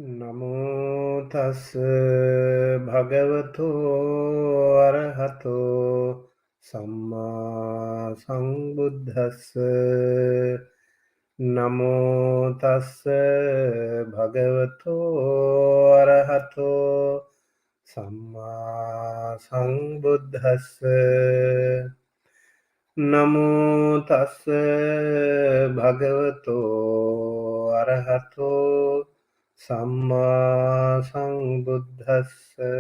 නමෝ තස් භගවතෝ අරහතෝ සම්මා සම්බුද්දස්ස නමෝ තස් භගවතෝ අරහතෝ සම්මා සම්බුද්දස්ස නමෝ තස් භගවතෝ අරහතෝ Samma Sambuddhassa.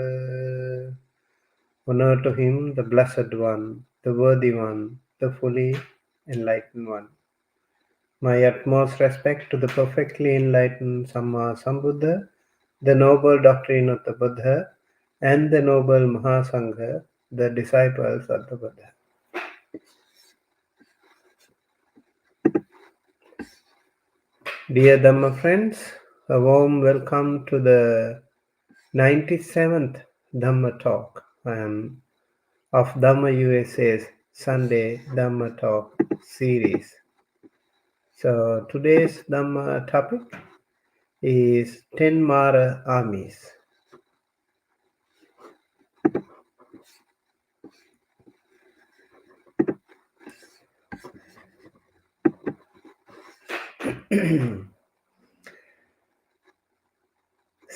Honor to him, the Blessed One, the Worthy One, the fully enlightened One. My utmost respect to the perfectly enlightened Samma Sambuddha, the noble doctrine of the Buddha, and the noble Mahasangha, the disciples of the Buddha. Dear Dhamma friends, a warm welcome to the 97th Dhamma Talk of Dhamma USA's Sunday Dhamma Talk series. So today's Dhamma topic is 10 Māra Armies.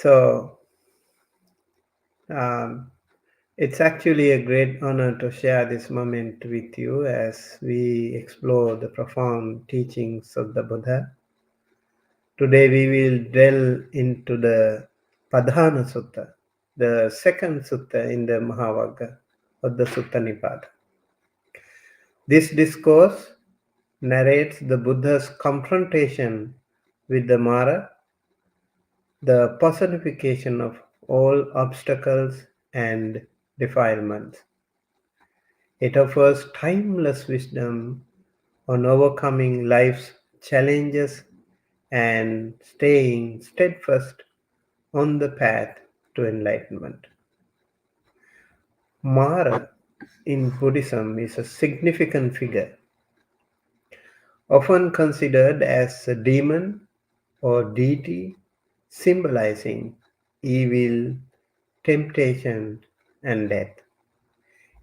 So it's actually a great honor to share this moment with you as we explore the profound teachings of the Buddha. Today we will delve into the Padhana Sutta, the second sutta in the Mahavagga of the Sutta Nipada. This discourse narrates the Buddha's confrontation with the Māra, the personification of all obstacles and defilements. It offers timeless wisdom on overcoming life's challenges and staying steadfast on the path to enlightenment. Māra in Buddhism is a significant figure, often considered as a demon or deity symbolizing evil, temptation, and death.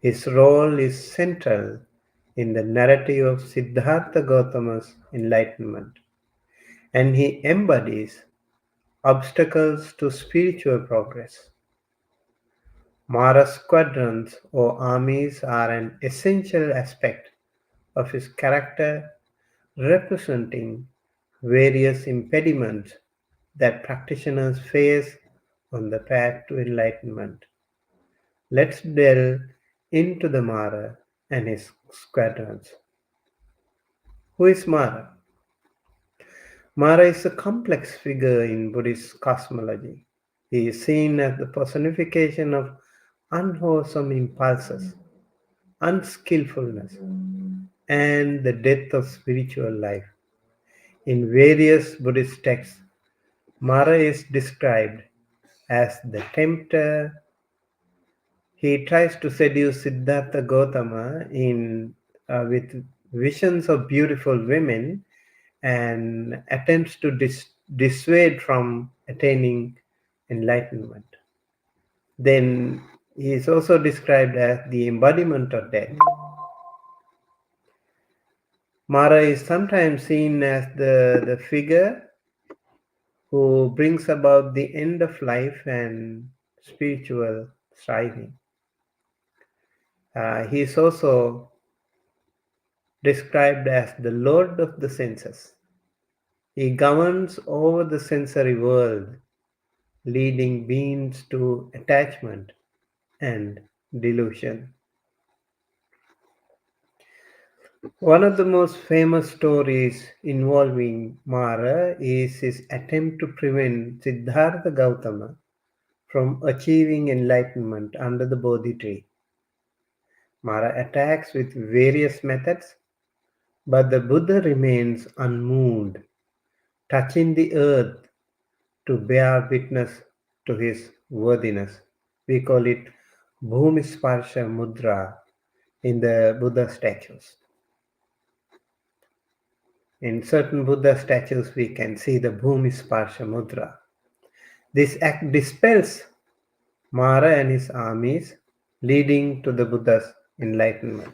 His role is central in the narrative of Siddhartha Gautama's enlightenment, and he embodies obstacles to spiritual progress. Māra's squadrons or armies are an essential aspect of his character, representing various impediments that practitioners face on the path to enlightenment. Let's delve into the Māra and his squadrons. Who is Māra? Māra is a complex figure in Buddhist cosmology. He is seen as the personification of unwholesome impulses, unskillfulness, and the death of spiritual life. In various Buddhist texts, Māra is described as the tempter. He tries to seduce Siddhartha Gautama with visions of beautiful women and attempts to dissuade from attaining enlightenment. Then he is also described as the embodiment of death. Māra is sometimes seen as the figure who brings about the end of life and spiritual striving. He is also described as the Lord of the senses. He governs over the sensory world, leading beings to attachment and delusion. One of the most famous stories involving Māra is his attempt to prevent Siddhartha Gautama from achieving enlightenment under the Bodhi tree. Māra attacks with various methods, but the Buddha remains unmoved, touching the earth to bear witness to his worthiness. We call it Bhumisparsha Mudra in the Buddha statues. In certain Buddha statues, we can see the Bhumisparsha Mudra. This act dispels Māra and his armies, leading to the Buddha's enlightenment.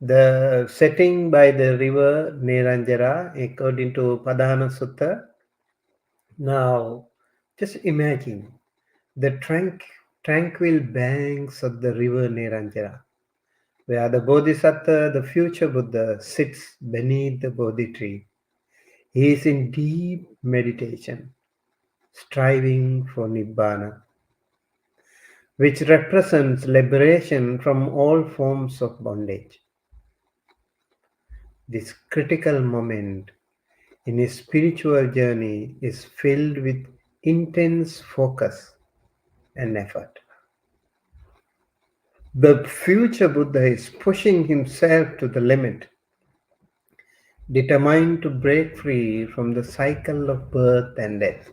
The setting by the river Neranjara, according to Padana Sutta. Now, just imagine the tranquil banks of the river Neranjara, where the Bodhisattva, the future Buddha, sits beneath the Bodhi tree. He is in deep meditation, striving for Nibbana, which represents liberation from all forms of bondage. This critical moment in his spiritual journey is filled with intense focus and effort. The future Buddha is pushing himself to the limit, determined to break free from the cycle of birth and death.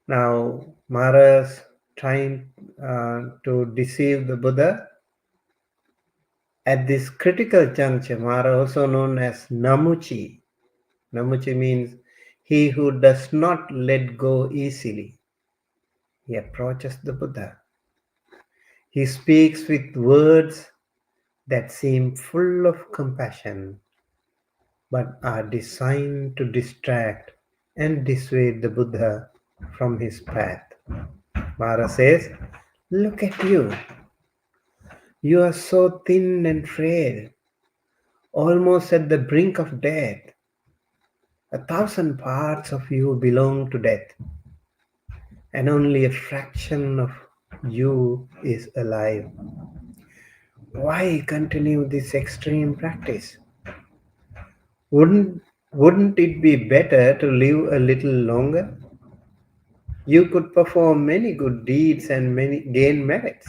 Now, Mara's trying to deceive the Buddha. At this critical juncture, Mara, also known as Namuchi. Namuchi means he who does not let go easily. He approaches the Buddha. He speaks with words that seem full of compassion, but are designed to distract and dissuade the Buddha from his path. Mara says, "Look at you. You are so thin and frail, almost at the brink of death. 1,000 parts of you belong to death, and only a fraction of you is alive. Why continue this extreme practice? Wouldn't it be better to live a little longer? You could perform many good deeds and gain merits.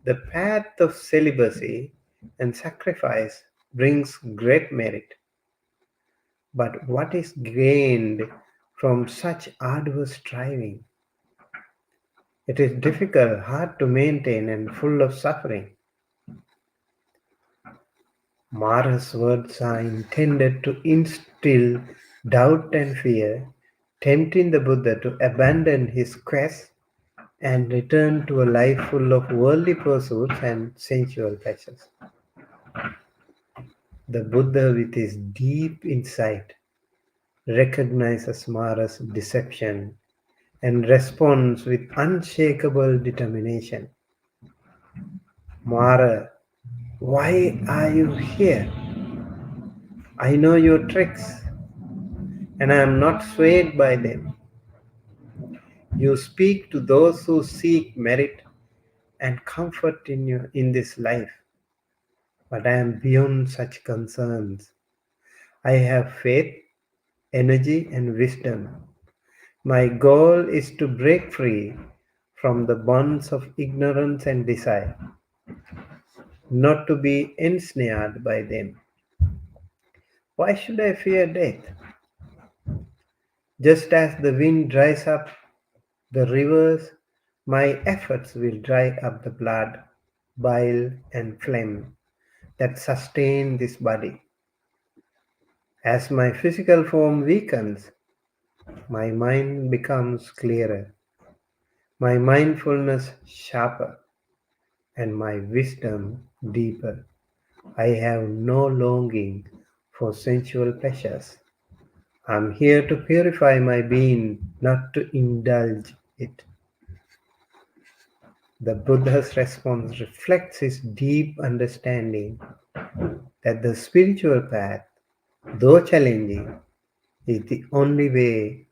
The path of celibacy and sacrifice brings great merit. But what is gained from such arduous striving? It is difficult, hard to maintain, and full of suffering." Mara's words are intended to instill doubt and fear, tempting the Buddha to abandon his quest and return to a life full of worldly pursuits and sensual pleasures. The Buddha, with his deep insight, recognizes Mara's deception and responds with unshakable determination. "Māra, why are you here? I know your tricks, and I am not swayed by them. You speak to those who seek merit and comfort in this life, but I am beyond such concerns. I have faith, energy, and wisdom. My goal is to break free from the bonds of ignorance and desire, not to be ensnared by them. Why should I fear death? Just as the wind dries up the rivers, my efforts will dry up the blood, bile, and phlegm that sustain this body. As my physical form weakens, my mind becomes clearer, my mindfulness sharper, and my wisdom deeper. I have no longing for sensual pleasures. I am here to purify my being, not to indulge it." The Buddha's response reflects his deep understanding that the spiritual path, though challenging, is the only way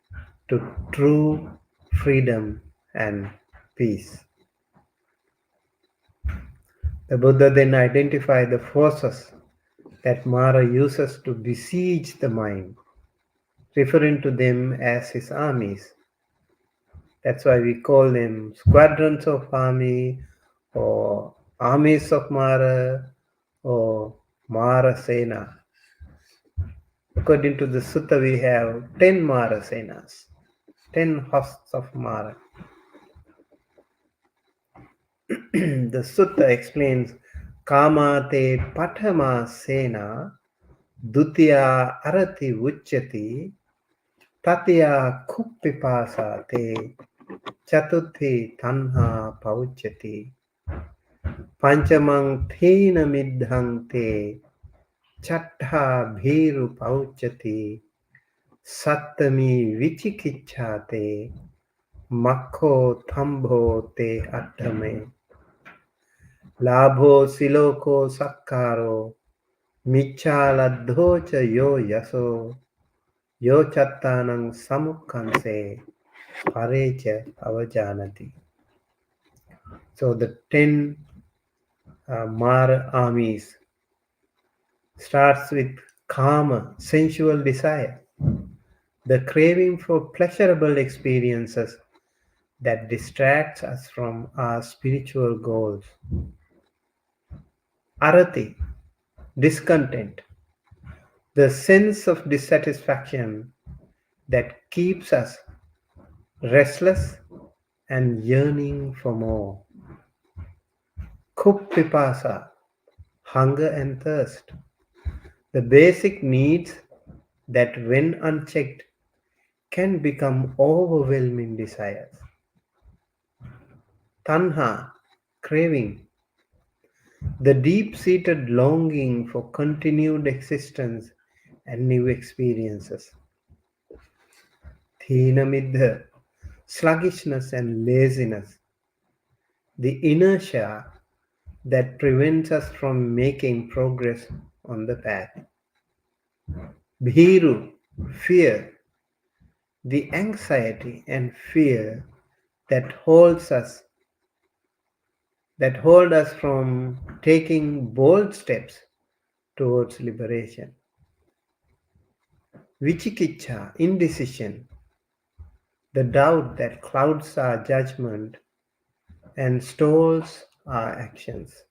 to true freedom and peace. The Buddha then identified the forces that Māra uses to besiege the mind, referring to them as his armies. That's why we call them squadrons of army, or armies of Māra, or Māra Sena. According to the Sutta, we have 10 Māra Senas, 10 hosts of Māra. The Sutta explains, "Kamate Patama Sena Dutiya arati uchyati tatiya kuppipasa te chatuthi tanha pauchyati panchamang thena midhang te chattha bhiru pauchyati sattami vichikichate makho thambho te attame labho siloko sakkaro michaladho cha yo yaso yo chattanang samukkanse parecha avajanati. So the 10 Māra armies starts with kama, sensual desire, the craving for pleasurable experiences that distracts us from our spiritual goals. Arati, discontent, the sense of dissatisfaction that keeps us restless and yearning for more. Kuppipasa, hunger and thirst, the basic needs that when unchecked can become overwhelming desires. Tanha, craving, the deep-seated longing for continued existence and new experiences. Thinamidha, sluggishness and laziness, the inertia that prevents us from making progress on the path. Bhiru, fear, the anxiety and fear that hold us from taking bold steps towards liberation. Vichikicha, indecision, the doubt that clouds our judgment and stalls our actions.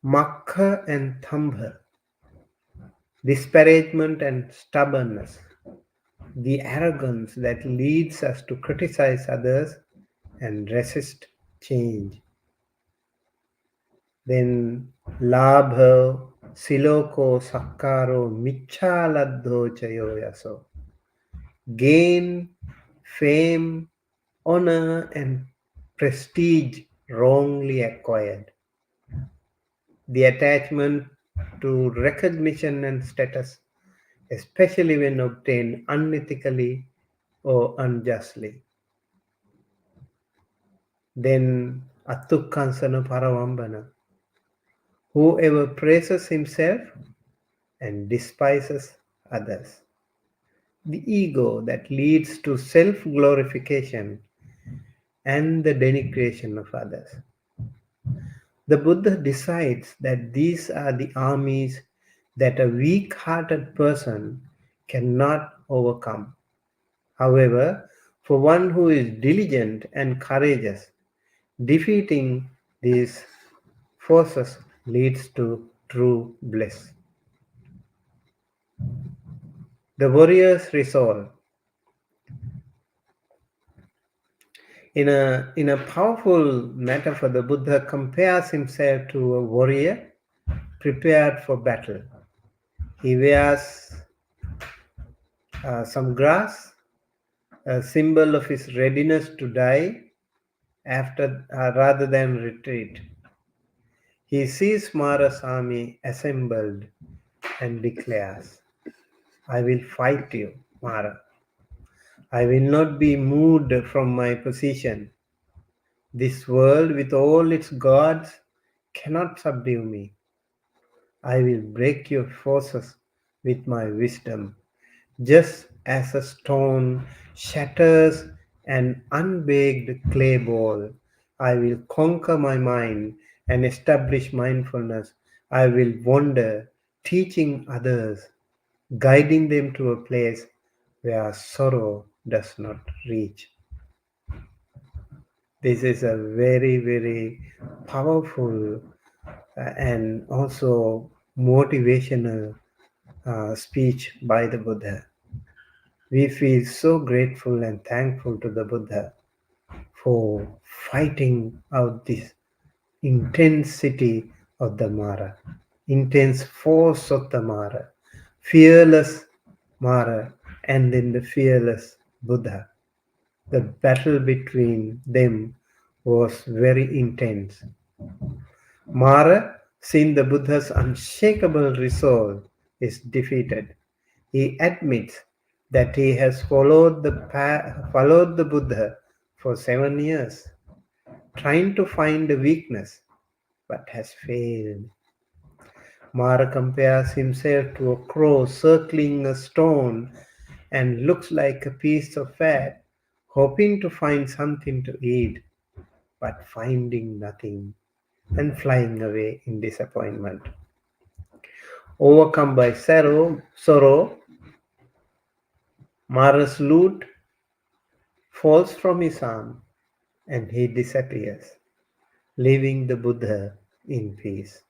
Makha and thambha, disparagement and stubbornness, the arrogance that leads us to criticize others and resist change. Then labha, siloko, sakkaro, michaladho chayo yaso, gain, fame, honor and prestige wrongly acquired. The attachment to recognition and status, especially when obtained unethically or unjustly. Then attukkansana paravambana, whoever praises himself and despises others. The ego that leads to self-glorification and the denigration of others. The Buddha decides that these are the armies that a weak-hearted person cannot overcome. However, for one who is diligent and courageous, defeating these forces leads to true bliss. The warrior's resolve. In a powerful metaphor, the Buddha compares himself to a warrior prepared for battle. He wears some grass, a symbol of his readiness to die rather than retreat. He sees Māra's army assembled and declares, I will fight you, Māra. I will not be moved from my position. This world with all its gods cannot subdue me. I will break your forces with my wisdom, just as a stone shatters an unbaked clay ball. I will conquer my mind and establish mindfulness. I will wander, teaching others, guiding them to a place where sorrow does not reach. This is a very, very powerful and also motivational speech by the Buddha. We feel so grateful and thankful to the Buddha for fighting out this intensity of the Māra. intense force of the Māra, fearless Māra, and then the fearless Buddha. The battle between them was very intense. Mara, seeing the Buddha's unshakable resolve, is defeated. He admits that he has followed the Buddha for 7 years, trying to find a weakness, but has failed. Mara compares himself to a crow circling a stone and looks like a piece of fat, hoping to find something to eat, but finding nothing and flying away in disappointment. Overcome by sorrow, Mara's lute falls from his arm and he disappears, leaving the Buddha in peace.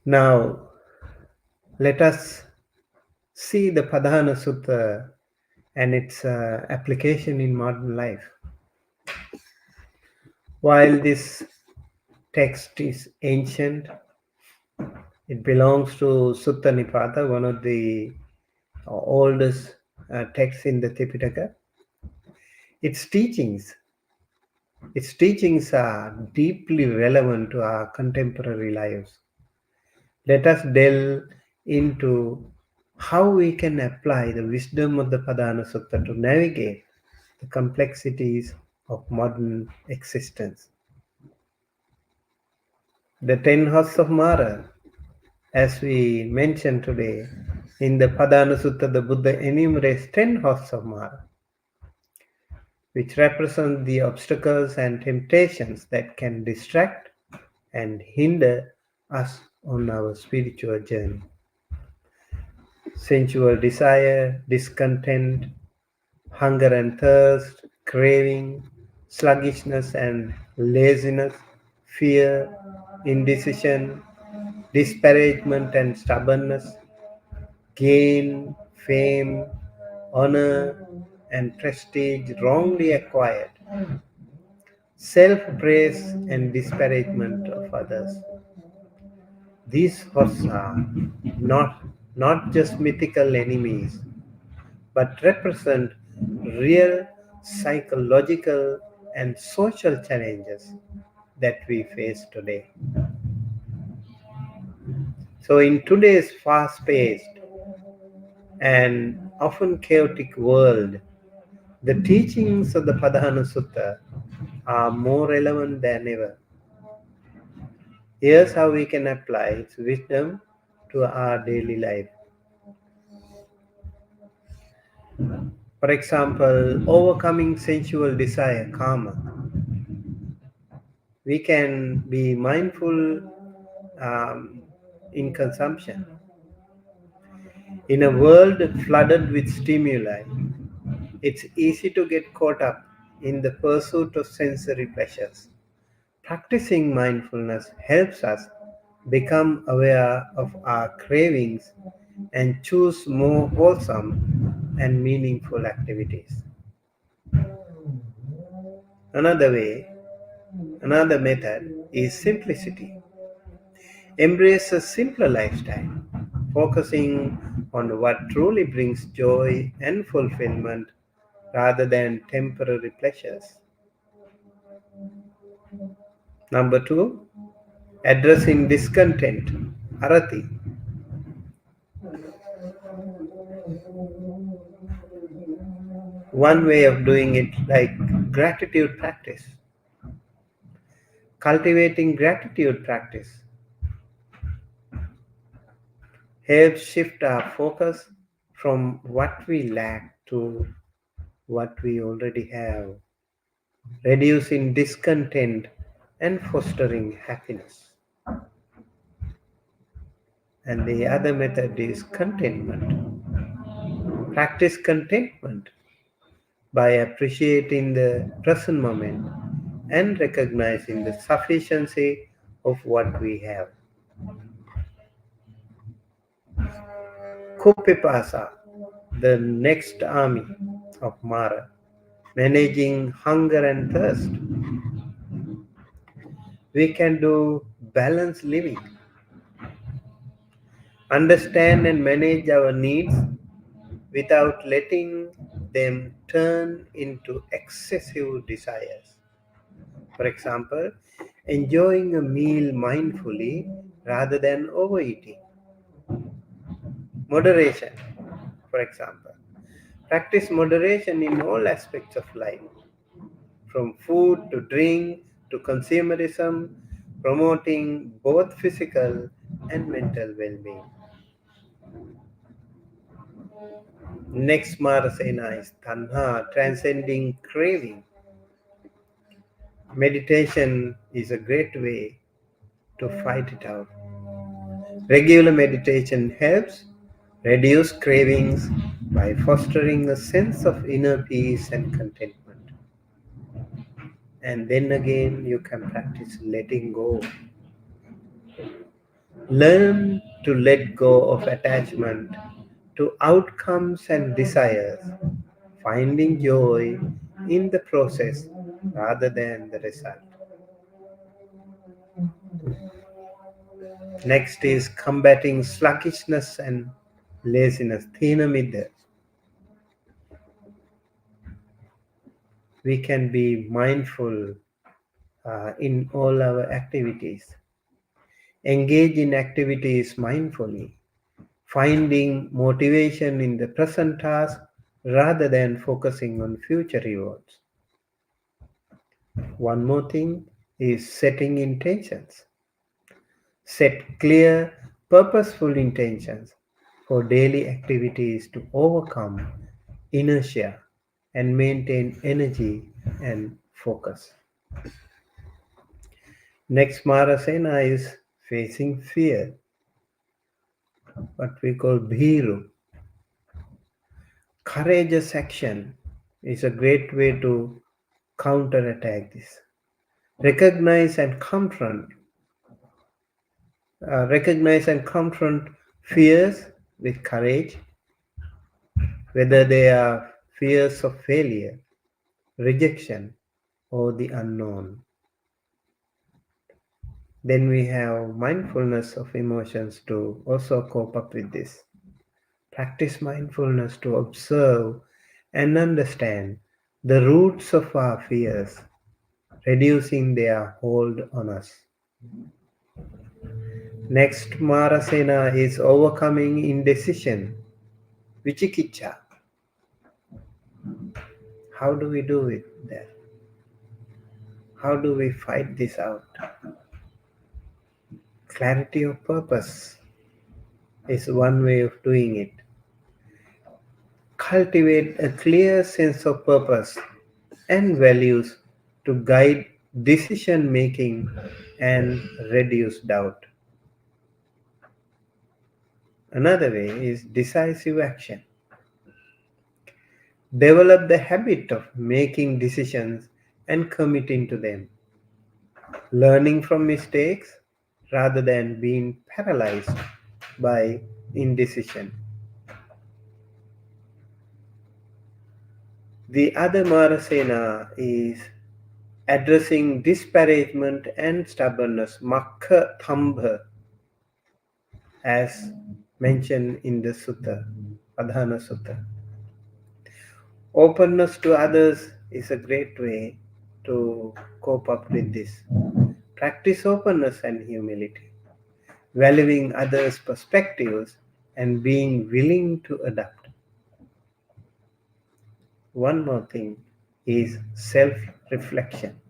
Now, let us see the Padhana Sutta and its application in modern life. While this text is ancient, it belongs to Sutta Nipata, one of the oldest texts in the Tipitaka. Its teachings Its teachings are deeply relevant to our contemporary lives. Let us delve into how we can apply the wisdom of the Padhana Sutta to navigate the complexities of modern existence. The 10 horses of Māra, as we mentioned today, in the Padhana Sutta, the Buddha enumerates 10 horses of Māra, which represent the obstacles and temptations that can distract and hinder us on our spiritual journey. Sensual desire, discontent, hunger and thirst, craving, sluggishness and laziness, fear, indecision, disparagement and stubbornness, gain, fame, honor, and prestige wrongly acquired, self-praise and disparagement of others. These horses are not just mythical enemies, but represent real psychological and social challenges that we face today. So, in today's fast paced and often chaotic world, the teachings of the Padhana Sutta are more relevant than ever. Here's how we can apply its wisdom to our daily life. For example, overcoming sensual desire, karma. We can be mindful in consumption. In a world flooded with stimuli, it's easy to get caught up in the pursuit of sensory pleasures. Practicing mindfulness helps us become aware of our cravings and choose more wholesome and meaningful activities. Another method is simplicity. Embrace a simpler lifestyle, focusing on what truly brings joy and fulfillment rather than temporary pleasures. Number two, addressing discontent, arati. One way of doing it, like gratitude practice. Cultivating gratitude practice helps shift our focus from what we lack to what we already have, reducing discontent and fostering happiness. And the other method is contentment. Practice contentment by appreciating the present moment and recognizing the sufficiency of what we have. Kupipasa, the next army of Māra, managing hunger and thirst. We can do balanced living, understand and manage our needs without letting them turn into excessive desires. For example, enjoying a meal mindfully rather than overeating. Moderation, for example. Practice moderation in all aspects of life, from food to drink to consumerism, promoting both physical and mental well being. Next Marasena is Tanha, transcending craving. Meditation is a great way to fight it out. Regular meditation helps reduce cravings by fostering a sense of inner peace and contentment. And then again, you can practice letting go. Learn to let go of attachment to outcomes and desires, finding joy in the process rather than the result. Next is combating sluggishness and laziness. Thina midda. We can be mindful in all our activities. Engage in activities mindfully, finding motivation in the present task rather than focusing on future rewards. One more thing is setting intentions. Set clear, purposeful intentions for daily activities to overcome inertia and maintain energy and focus. Next Marasena is facing fear, what we call Bhiru. Courageous action is a great way to counterattack this. Recognize and confront, recognize and confront fears with courage, whether they are fears of failure, rejection, or the unknown. Then we have mindfulness of emotions to also cope up with this. Practice mindfulness to observe and understand the roots of our fears, reducing their hold on us. Next Marasena is overcoming indecision, Vichikicha. How do we do it then? How do we fight this out? Clarity of purpose is one way of doing it. Cultivate a clear sense of purpose and values to guide decision making and reduce doubt. Another way is decisive action. Develop the habit of making decisions and committing to them, learning from mistakes rather than being paralyzed by indecision. The other Marasena is addressing disparagement and stubbornness, Makha Thambha, as mentioned in the Sutta, Adhana Sutta. Openness to others is a great way to cope up with this. Practice openness and humility, valuing others' perspectives and being willing to adapt. One more thing is self-reflection.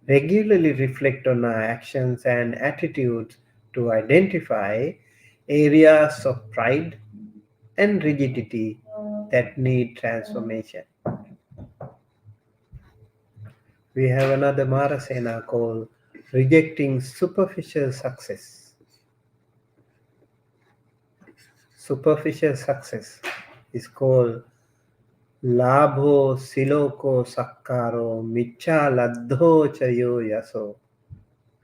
Regularly reflect on our actions and attitudes to identify areas of pride and rigidity that need transformation. We have another Marasena called rejecting superficial success. Superficial success is called Labho Siloko Sakkaro Micha Ladho Chayo Yaso.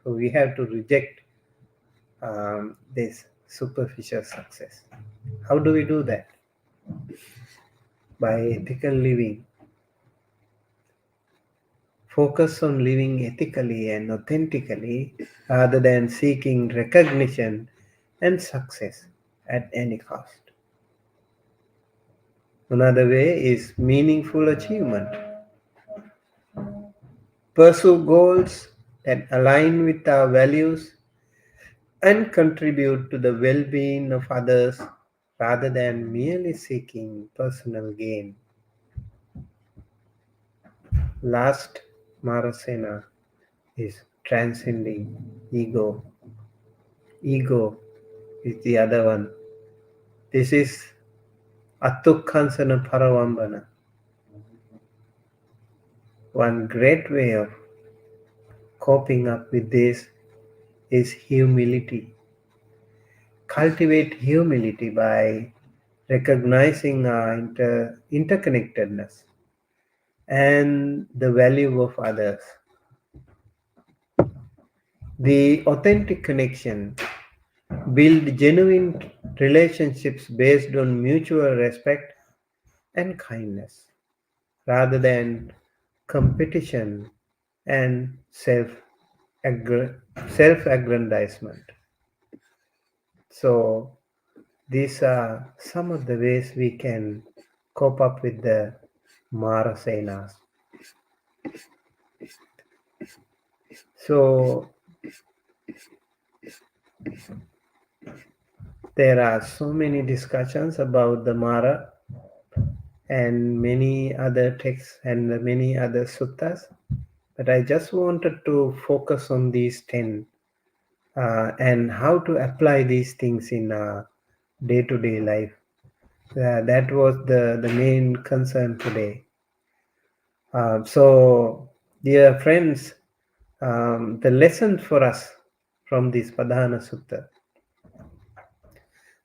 So we have to reject this superficial success. How do we do that? By ethical living, Focus on living ethically and authentically rather than seeking recognition and success at any cost. Another way is meaningful achievement. Pursue goals that align with our values and contribute to the well being of others rather than merely seeking personal gain. Last, Marasena is transcending ego. Ego is the other one. This is Atukkansana Paravambana. One great way of coping up with this is humility. Cultivate humility by recognizing our interconnectedness and the value of others. The authentic connection build genuine relationships based on mutual respect and kindness rather than competition and self-aggrandizement. So these are some of the ways we can cope up with the Mara Senas. So there are so many discussions about the Mara and many other texts and many other suttas, but I just wanted to focus on these 10 and how to apply these things in day-to-day life. That was the main concern today. So, dear friends, the lesson for us from this Padhana Sutta.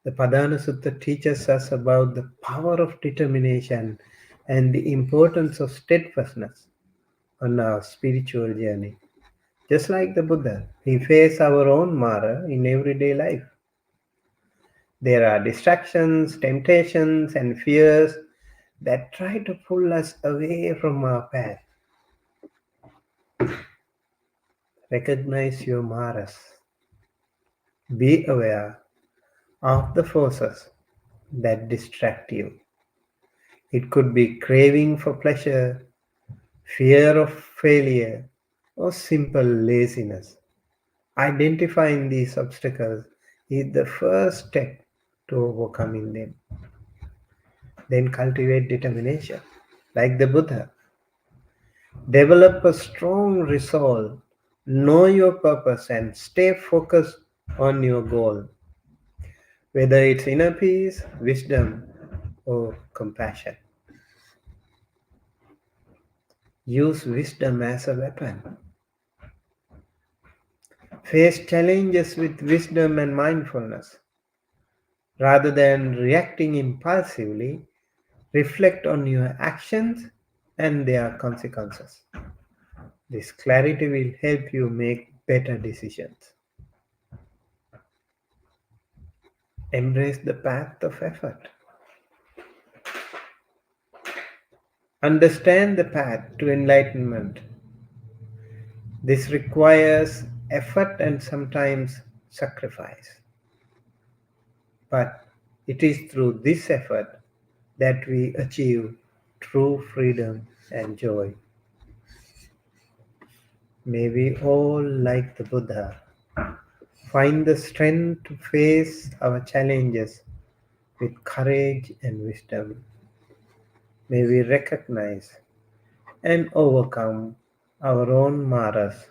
The Padhana Sutta teaches us about the power of determination and the importance of steadfastness on our spiritual journey. Just like the Buddha, we face our own Mara in everyday life. There are distractions, temptations, and fears that try to pull us away from our path. Recognize your Maras. Be aware of the forces that distract you. It could be craving for pleasure, fear of failure, or simple laziness. Identifying these obstacles is the first step to overcoming them. Then cultivate determination, like the Buddha. Develop a strong resolve, know your purpose, and stay focused on your goal, whether it's inner peace, wisdom, or compassion. Use wisdom as a weapon. Face challenges with wisdom and mindfulness. Rather than reacting impulsively, reflect on your actions and their consequences. This clarity will help you make better decisions. Embrace the path of effort. Understand the path to enlightenment. This requires effort and sometimes sacrifice. But it is through this effort that we achieve true freedom and joy. May we all, like the Buddha, find the strength to face our challenges with courage and wisdom. May we recognize and overcome our own maras,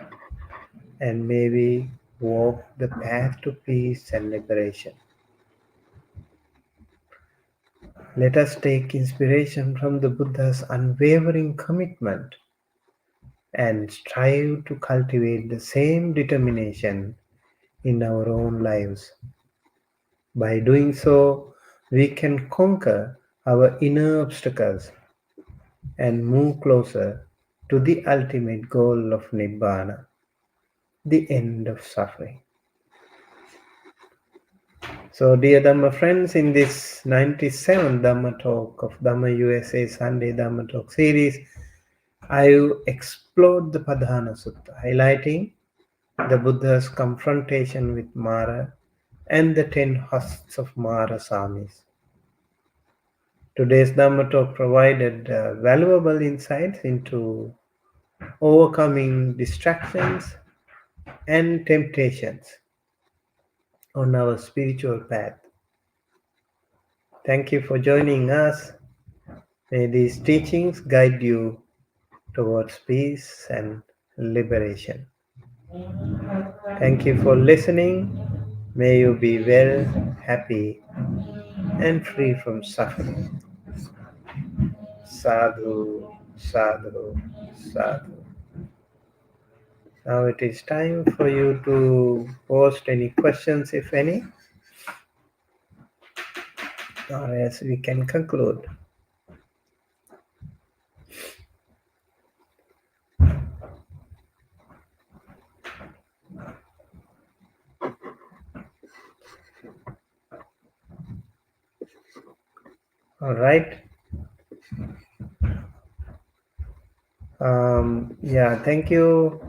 and may we walk the path to peace and liberation. Let us take inspiration from the Buddha's unwavering commitment and strive to cultivate the same determination in our own lives. By doing so, we can conquer our inner obstacles and move closer to the ultimate goal of Nibbana, the end of suffering. So, dear Dhamma friends, in this 97th Dhamma talk of Dhamma USA Sunday Dhamma talk series, I explored the Padhana Sutta, highlighting the Buddha's confrontation with Māra and the 10 hosts of Māra's armies. Today's Dhamma talk provided valuable insights into overcoming distractions and temptations on our spiritual path. Thank you for joining us. May these teachings guide you towards peace and liberation. Thank you for listening. May you be well, happy, and free from suffering. Sadhu, sadhu, sadhu. Now it is time for you to post any questions, if any, or else we can conclude. All right. Thank you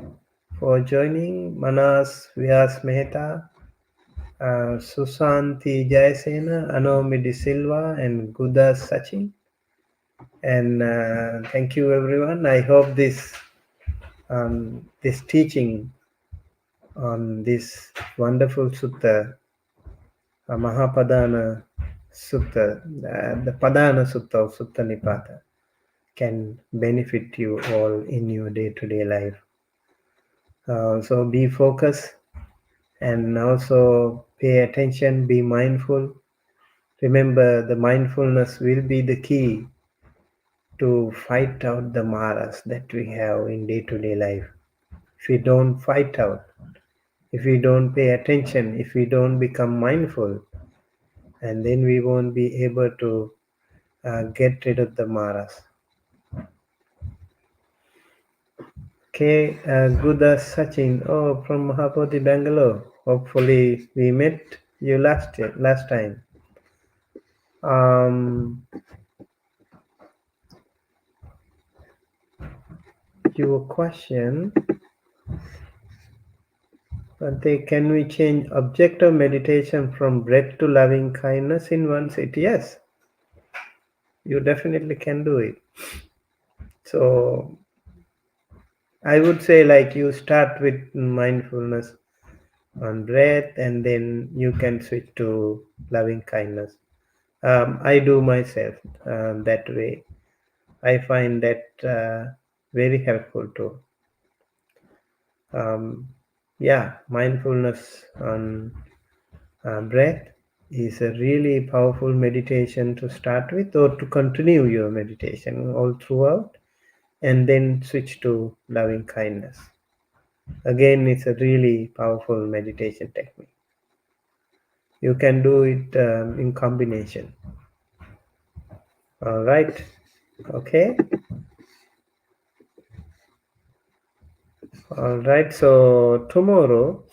for joining Manas Vyas Mehta, Susanti Jayasena, Anomi De Silva, and Guda Sachin. And thank you, everyone. I hope this teaching on this wonderful sutta, Mahapadana Sutta, the Padana Sutta of Sutta Nipata, can benefit you all in your day-to-day life. So be focused and also pay attention, be mindful. Remember, the mindfulness will be the key to fight out the maras that we have in day-to-day life. If we don't fight out, if we don't pay attention, if we don't become mindful, and then we won't be able to get rid of the maras. Okay, good Sachin. Oh, from Mahapoti, Bangalore. Hopefully, we met you last time. Your question, Bhante, can we change object of meditation from breath to loving kindness in one sit? Yes, you definitely can do it. So I would say, like, you start with mindfulness on breath, and then you can switch to loving kindness. I do myself that way. I find that very helpful too. Mindfulness on breath is a really powerful meditation to start with, or to continue your meditation all throughout, and then switch to loving kindness. Again, it's a really powerful meditation technique. You can do it in combination. All right. Okay. All right. So tomorrow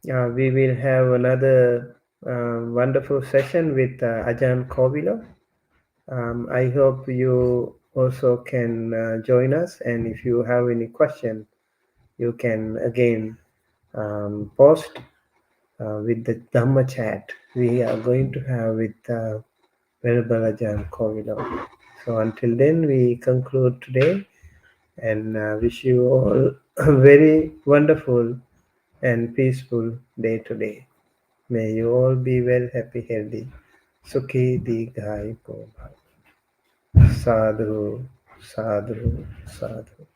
we will have another wonderful session with Ajahn Kovilo. I hope you also can join us. And if you have any question, you can again post with the Dhamma chat we are going to have with Venerable Ajahn Kovilo. So until then, we conclude today, and wish you all a very wonderful and peaceful day today. May you all be well, happy, healthy. Sukhi Dighai Bhava. Sadhu, sadhu, sadhu.